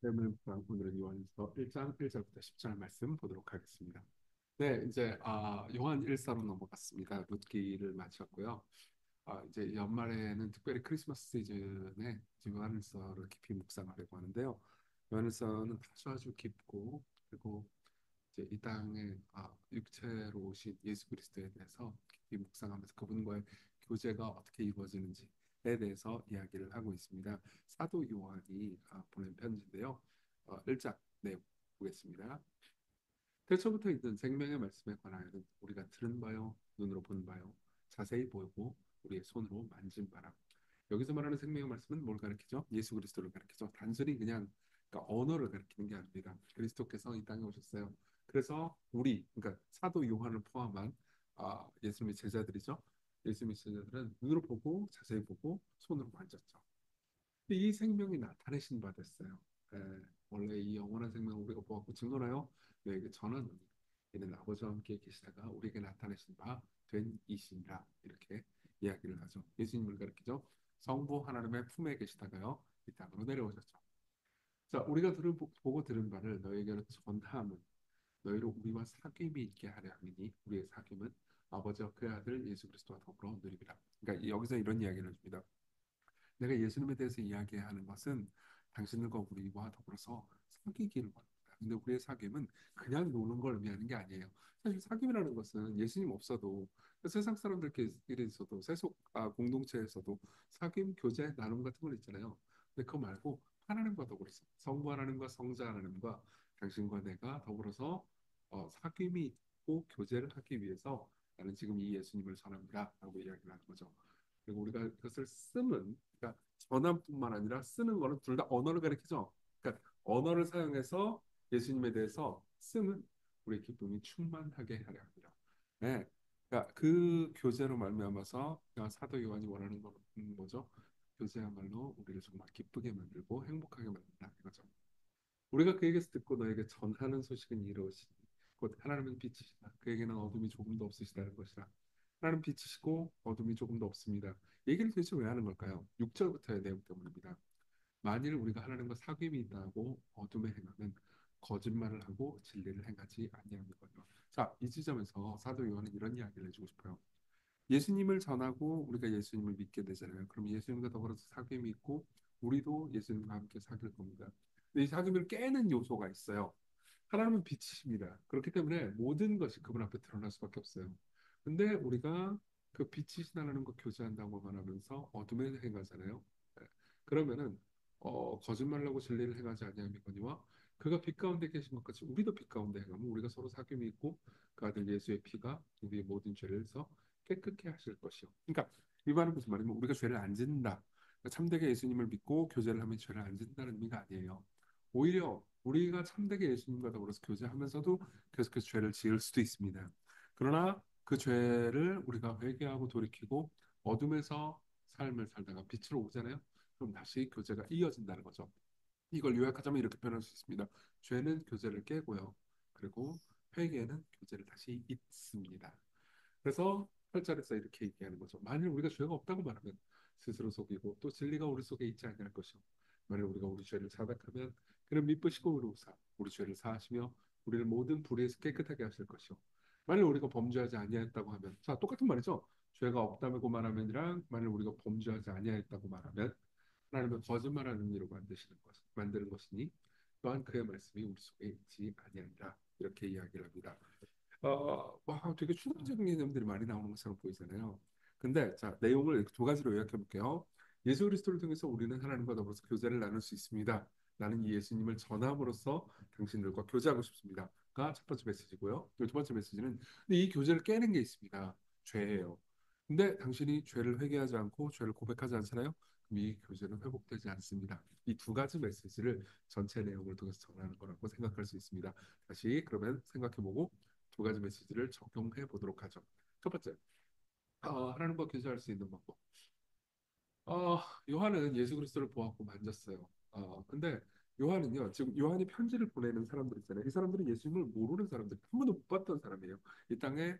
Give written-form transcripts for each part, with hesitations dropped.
그러면 오늘은 요한일서 1장 1절부터 10절 말씀 보도록 하겠습니다. 네, 이제 요한 1사로 넘어갔습니다. 룻기를 마쳤고요. 이제 연말에는 특별히 크리스마스 시즌에 이제 요한일서를 깊이 묵상하려고 하는데요. 요한일서는 아주 깊고 그리고 이제 이 땅에 육체로 오신 예수 그리스도에 대해서 깊이 묵상하면서 그분과의 교제가 어떻게 이루어지는지에 대해서 이야기를 하고 있습니다. 사도 요한이 보낸 편지인데요. 1장 내용 보겠습니다. 태초부터 있던 생명의 말씀에 관하여는 우리가 들은 바요, 눈으로 본 바요, 자세히 보고 우리의 손으로 만진 바라. 여기서 말하는 생명의 말씀은 뭘 가르치죠? 예수 그리스도를 가르치죠. 단순히 그냥 그러니까 언어를 가르치는 게 아닙니다. 그리스도께서 이 땅에 오셨어요. 그래서 우리, 그러니까 사도 요한을 포함한 예수님의 제자들이죠. 예수님의 제자들은 눈으로 보고 자세히 보고 손으로 만졌죠. 이 생명이 나타내신 바 됐어요. 에, 원래 이 영원한 생명을 우리가 보았고 증거하여 너에게 전하노니 이는 아버지와 함께 계시다가 우리에게 나타내신 바 된 이시니라 이렇게 이야기를 하죠. 예수님을 가리키죠. 성부 하나님의 품에 계시다가요 이 땅으로 내려오셨죠. 자, 우리가 보고 들은 바를 너에게로 전하면 너희로 우리와 사귐이 있게 하려 함이니 우리의 사귐은 아버지와 그의 아들 예수 그리스도와 더불어 누리리라. 그러니까 여기서 이런 이야기를 해줍니다. 내가 예수님에 대해서 이야기하는 것은 당신들과 우리와 더불어서 사귀기를 원합니다. 근데 우리의 사귐은 그냥 노는 걸 의미하는 게 아니에요. 사실 사귐이라는 것은 예수님 없어도 세상 사람들끼리 있어도 공동체에서도 사귐, 교제, 나눔 같은 걸 있잖아요. 근데 그거 말고 하나님과 더불어서 성부 하나님과 성자 하나님과 당신과 내가 더불어서 사귐이 있고 교제를 하기 위해서 나는 지금 이 예수님을 전합니다라고 이야기를 하는 거죠. 그리고 우리가 그것을 쓰면 그러니까 전함뿐만 아니라 쓰는 거는 둘 다 언어를 가리키죠. 그러니까 언어를 사용해서 예수님에 대해서 쓰면 우리의 기쁨이 충만하게 하려 합니다. 네. 그러니까 그 교제로 말미암아서 사도 요한이 원하는 건 뭐죠? 교제야말로 우리를 정말 기쁘게 만들고 행복하게 만든다 이거죠. 우리가 그에게서 듣고 너에게 전하는 소식은 이러시니 곧 하나님은 빛이시다. 그에게는 어둠이 조금도 없으시다는 것이라. 하나님 빛이시고 어둠이 조금도 없습니다. 얘기를 도대체 왜 하는 걸까요? 6절부터의 내용 때문입니다. 만일 우리가 하나님과 사귐이 있다고 어둠에 행하면 거짓말을 하고 진리를 행하지 아니하거든요. 자, 이 지점에서 사도 요한은 이런 이야기를 해주고 싶어요. 예수님을 전하고 우리가 예수님을 믿게 되잖아요. 그럼 예수님과 더불어서 사귐이 있고 우리도 예수님과 함께 사귈 겁니다. 근데 이 사귐을 깨는 요소가 있어요. 하나님은 빛이십니다. 그렇기 때문에 모든 것이 그분 앞에 드러날 수밖에 없어요. 근데 우리가 그 빛이신 하나님과 교제한다고 말하면서 어둠에 행하잖아요. 네. 그러면은 거짓말하고 진리를 행하지 아니함이거니와 그가 빛 가운데 계신 것 같이 우리도 빛 가운데 행하면 우리가 서로 사귐이 있고 그 아들 예수의 피가 우리의 모든 죄를서 깨끗게 하실 것이요. 그러니까 이 말은 무슨 말이냐면 우리가 죄를 안 짓는다. 그러니까 참되게 예수님을 믿고 교제를 하면 죄를 안 짓는다는 의미가 아니에요. 오히려 우리가 참되게 예수님과 더불어서 교제하면서도 계속해서 죄를 지을 수도 있습니다. 그러나 그 죄를 우리가 회개하고 돌이키고 어둠에서 삶을 살다가 빛으로 오잖아요. 그럼 다시 교제가 이어진다는 거죠. 이걸 요약하자면 이렇게 표현할 수 있습니다. 죄는 교제를 깨고요. 그리고 회개는 교제를 다시 잇습니다. 그래서 8절에서 이렇게 얘기하는 거죠. 만일 우리가 죄가 없다고 말하면 스스로 속이고 또 진리가 우리 속에 있지 아니할 것이요. 만일 우리가 우리 죄를 자백하면 그는 믿으시고 의로우사 우리 죄를 사하시며 우리를 모든 불의에서 깨끗하게 하실 것이요. 만일 우리가 범죄하지 아니하였다고 하면 자 똑같은 말이죠. 죄가 없다고 말하면이랑 만일 우리가 범죄하지 아니하였다고 말하면 하나님은 거짓말하는 이로 만드는 것이니 또한 그의 말씀이 우리 속에 있지 아니하니라 이렇게 이야기를 합니다. 와, 되게 추상적인 개념들이 많이 나오는 것처럼 보이잖아요. 근데 자, 내용을 두 가지로 요약해 볼게요. 예수 그리스도를 통해서 우리는 하나님과 더불어서 교제를 나눌 수 있습니다. 나는 이 예수님을 전함으로써 당신들과 교제하고 싶습니다.가 첫 번째 메시지고요. 두 번째 메시지는 근데 이 교제를 깨는 게 있습니다. 죄예요. 근데 당신이 죄를 회개하지 않고 죄를 고백하지 않잖아요. 그럼 이 교제는 회복되지 않습니다. 이 두 가지 메시지를 전체 내용을 통해서 전하는 거라고 생각할 수 있습니다. 다시 그러면 생각해보고 두 가지 메시지를 적용해 보도록 하죠. 첫 번째, 하나님과 교제할 수 있는 방법. 요한은 예수 그리스도를 보았고 만졌어요. 근데 요한은요, 지금 요한이 편지를 보내는 사람들 있잖아요. 이 사람들은 예수님을 모르는 사람들, 한 번도 못 봤던 사람이에요. 이 땅에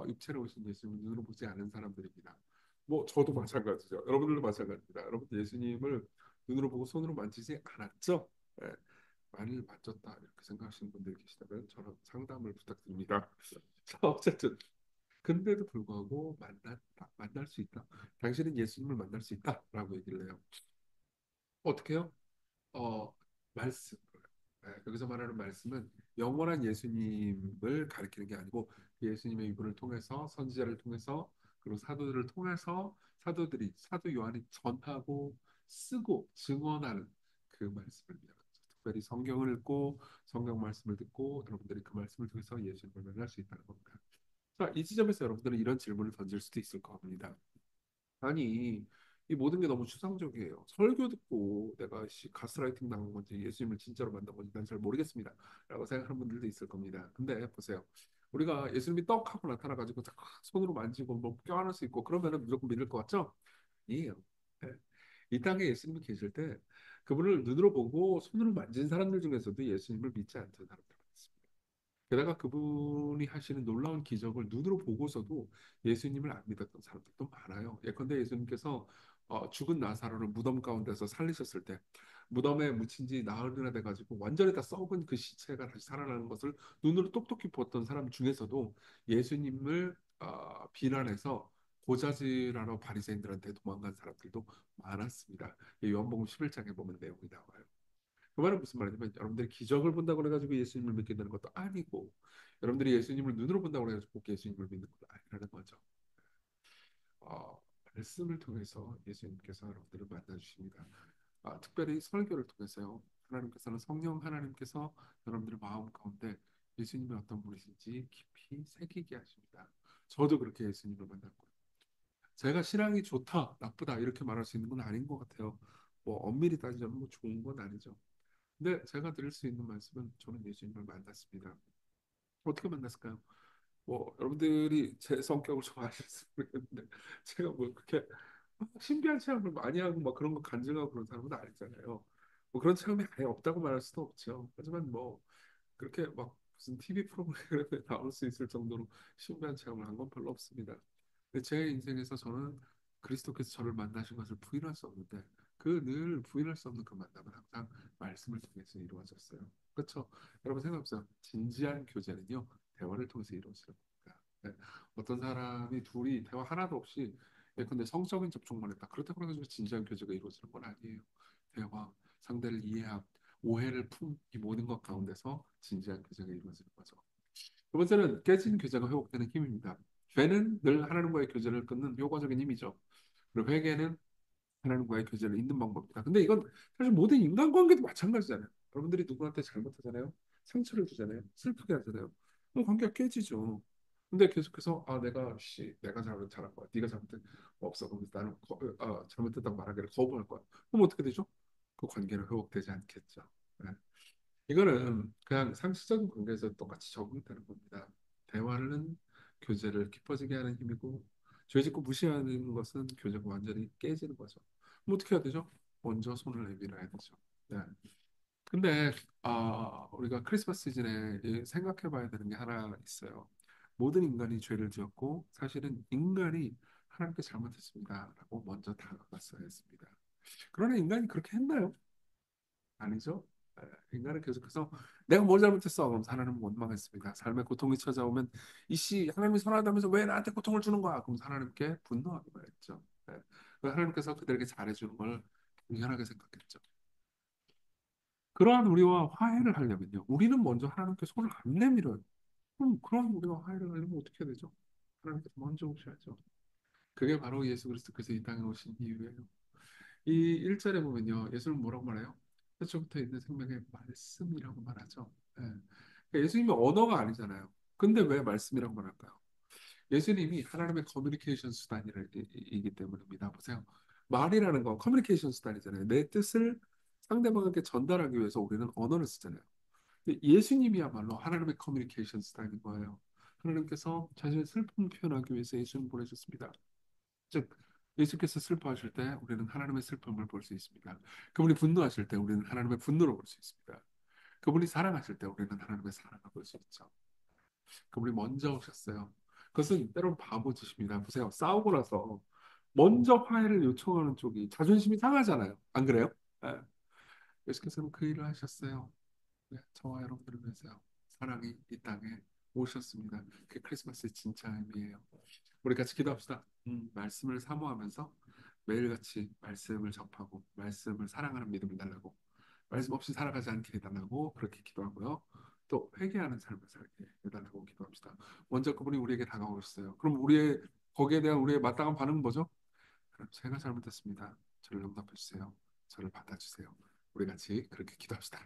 육체로 오신 예수님을 눈으로 보지 않은 사람들입니다. 뭐 저도 마찬가지죠. 여러분들도 마찬가지입니다. 여러분들 예수님을 눈으로 보고 손으로 만지지 않았죠? 예. 많이 만졌다 이렇게 생각하시는 분들이 계시다면 저는 상담을 부탁드립니다. 자, 어쨌든 근데도 불구하고 만날 수 있다. 당신은 예수님을 만날 수 있다라고 얘기를 해요. 어떻게 해요? 어, 말씀. 네, 여기서 말하는 말씀은 영원한 예수님을 가리키는 게 아니고 그 예수님의 이분을 통해서 선지자를 통해서 그리고 사도들을 통해서 사도 요한이 전하고 쓰고 증언하는 그 말씀을 말하는 거죠. 특별히 성경을 읽고 성경 말씀을 듣고 여러분들이 그 말씀을 통해서 예수님을 만날 수 있다는 겁니다. 자, 이 지점에서 여러분들은 이런 질문을 던질 수도 있을 겁니다. 아니, 이 모든 게 너무 추상적이에요. 설교 듣고 내가 가스라이팅 당한 건지 예수님을 진짜로 만난 건지 난 잘 모르겠습니다. 라고 생각하는 분들도 있을 겁니다. 근데 보세요. 우리가 예수님이 떡하고 나타나가지고 딱 손으로 만지고 뭐 껴안을 수 있고 그러면은 무조건 믿을 것 같죠? 아니에요. 네. 이 땅에 예수님이 계실 때 그분을 눈으로 보고 손으로 만진 사람들 중에서도 예수님을 믿지 않던 사람들 많습니다. 게다가 그분이 하시는 놀라운 기적을 눈으로 보고서도 예수님을 안 믿었던 사람들도 많아요. 예컨대 예수님께서 죽은 나사로를 무덤 가운데서 살리셨을 때 무덤에 묻힌 지 나흘이나 돼가지고 완전히 다 썩은 그 시체가 다시 살아나는 것을 눈으로 똑똑히 봤던 사람 중에서도 예수님을 비난해서 고자질하러 바리새인들한테 도망간 사람들도 많았습니다. 요한복음 11장에 보면 내용이 나와요. 그 말은 무슨 말이냐면 여러분들이 기적을 본다고 해가지고 예수님을 믿게 되는 것도 아니고 여러분들이 예수님을 눈으로 본다고 해가지고 꼭 예수님을 믿는 것도 아니라는 거죠. 어, 말씀을 통해서 예수님께서 여러분들을 만나 주십니다. 특별히 설교를 통해서요. 하나님께서는 성령 하나님께서 여러분들의 마음 가운데 예수님이 어떤 분이신지 깊이 새기게 하십니다. 저도 그렇게 예수님을 만났고요. 제가 신앙이 좋다, 나쁘다 이렇게 말할 수 있는 건 아닌 것 같아요. 뭐 엄밀히 따지자면 뭐 좋은 건 아니죠. 근데 제가 드릴 수 있는 말씀은 저는 예수님을 만났습니다. 어떻게 만났을까요? 뭐 여러분들이 제 성격을 좀 아실지 모르겠는데 제가 뭐 그렇게 막 신비한 체험을 많이 하고 막 그런 거 간증하고 그런 사람은 아니잖아요. 뭐 그런 체험이 아예 없다고 말할 수도 없죠. 하지만 뭐 그렇게 막 무슨 TV 프로그램에 나올 수 있을 정도로 신비한 체험을 한 건 별로 없습니다. 근데 제 인생에서 저는 그리스도께서 저를 만나신 것을 부인할 수 없는데 그 늘 부인할 수 없는 그 만남은 항상 말씀을 통해서 이루어졌어요. 그렇죠? 여러분 생각해보세요. 진지한 교제는요 대화를 통해서 이루어지는 겁니다. 네. 어떤 사람이 둘이 대화 하나도 없이 근데 성적인 접촉만 했다. 그렇다고 해서 진지한 교제가 이루어지는 건 아니에요. 대화, 상대를 이해함, 오해를 품, 이 모든 것 가운데서 진지한 교제가 이루어지는 거죠. 두 번째는 깨진 교제가 회복되는 힘입니다. 죄는 늘 하나님과의 교제를 끊는 효과적인 힘이죠. 그리고 회개는 하나님과의 교제를 잇는 방법입니다. 근데 이건 사실 모든 인간관계도 마찬가지잖아요. 여러분들이 누구한테 잘못하잖아요. 상처를 주잖아요. 슬프게 하잖아요. 그럼 관계가 깨지죠. 근데 계속해서 내가 잘한 거야. 네가 잘못된 거 없어. 그럼 나는 잘못했다고 말하기를 거부할 거야. 그럼 어떻게 되죠? 그 관계는 회복되지 않겠죠. 네. 이거는 그냥 상시적인 관계에서 똑같이 적용되는 겁니다. 대화는 교제를 깊어지게 하는 힘이고 죄 짓고 무시하는 것은 교제가 완전히 깨지는 거죠. 그럼 어떻게 해야 되죠? 먼저 손을 내밀어야 되죠. 네. 근데 우리가 크리스마스 시즌에 생각해 봐야 되는 게 하나 있어요. 모든 인간이 죄를 지었고 사실은 인간이 하나님께 잘못했습니다라고 먼저 다가갔어야 했습니다. 그러나 인간이 그렇게 했나요? 아니죠. 인간은 계속해서 내가 뭘 잘못했어? 그럼 하나님은 원망했습니다. 삶의 고통이 찾아오면 이씨 하나님이 선하다면서 왜 나한테 고통을 주는 거야? 그럼 하나님께 분노하기만 했죠. 예. 하나님께서 그들에게 잘해주는 걸 당연하게 생각했죠. 그러한 우리와 화해를 하려면요. 우리는 먼저 하나님께 손을 안 내밀어요. 그럼 그러한 우리와 화해를 하려면 어떻게 해야 되죠? 하나님께서 먼저 오셔야죠. 그게 바로 예수 그리스도께서 이 땅에 오신 이유예요. 이 1절에 보면요. 예수는 뭐라고 말해요? 태초부터 있는 생명의 말씀이라고 말하죠. 예. 그러니까 예수님이 언어가 아니잖아요. 근데 왜 말씀이라고 말할까요? 예수님이 하나님의 커뮤니케이션 수단이기 때문입니다. 보세요. 말이라는 건 커뮤니케이션 수단이잖아요. 내 뜻을 상대방에게 전달하기 위해서 우리는 언어를 쓰잖아요. 근데 예수님이야말로 하나님의 커뮤니케이션 수단인 거예요. 하나님께서 자신의 슬픔을 표현하기 위해서 예수님을 보내셨습니다. 즉 예수께서 슬퍼하실 때 우리는 하나님의 슬픔을 볼 수 있습니다. 그분이 분노하실 때 우리는 하나님의 분노를 볼 수 있습니다. 그분이 사랑하실 때 우리는 하나님의 사랑을 볼 수 있죠. 그분이 먼저 오셨어요. 그것은 때로는 바보짓입니다. 보세요. 싸우고 나서 먼저 화해를 요청하는 쪽이 자존심이 상하잖아요. 안 그래요? 예. 예수께서는 그 일을 하셨어요. 네, 저와 여러분들을 위해서 사랑이 이 땅에 오셨습니다. 그게 크리스마스의 진짜 의미예요. 우리 같이 기도합시다. 말씀을 사모하면서 매일같이 말씀을 접하고 말씀을 사랑하는 믿음을 달라고 말씀 없이 살아가지 않게 해달라고 그렇게 기도하고요. 또 회개하는 삶을 살게 해달라고 기도합시다. 먼저 그분이 우리에게 다가오셨어요. 그럼 우리의 거기에 대한 우리의 마땅한 반응은 뭐죠? 그럼 제가 잘못했습니다. 저를 용납해 주세요. 저를 받아주세요. 우리 같이 그렇게 기도합시다.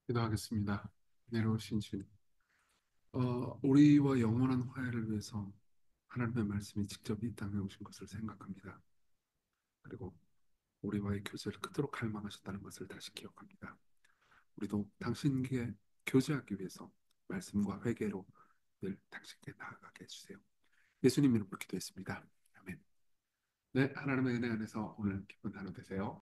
기도하겠습니다. 내려오신 주님, 우리와 영원한 화해를 위해서 하나님의 말씀이 직접 이 땅에 오신 것을 생각합니다. 그리고 우리와의 교제를 그토록 갈망하셨다는 것을 다시 기억합니다. 우리도 당신께 교제하기 위해서 말씀과 회개로 늘 당신께 나아가게 해주세요. 예수님 이름으로 기도했습니다. 아멘. 네, 하나님의 은혜 안에서 오늘 기쁜 하루 되세요.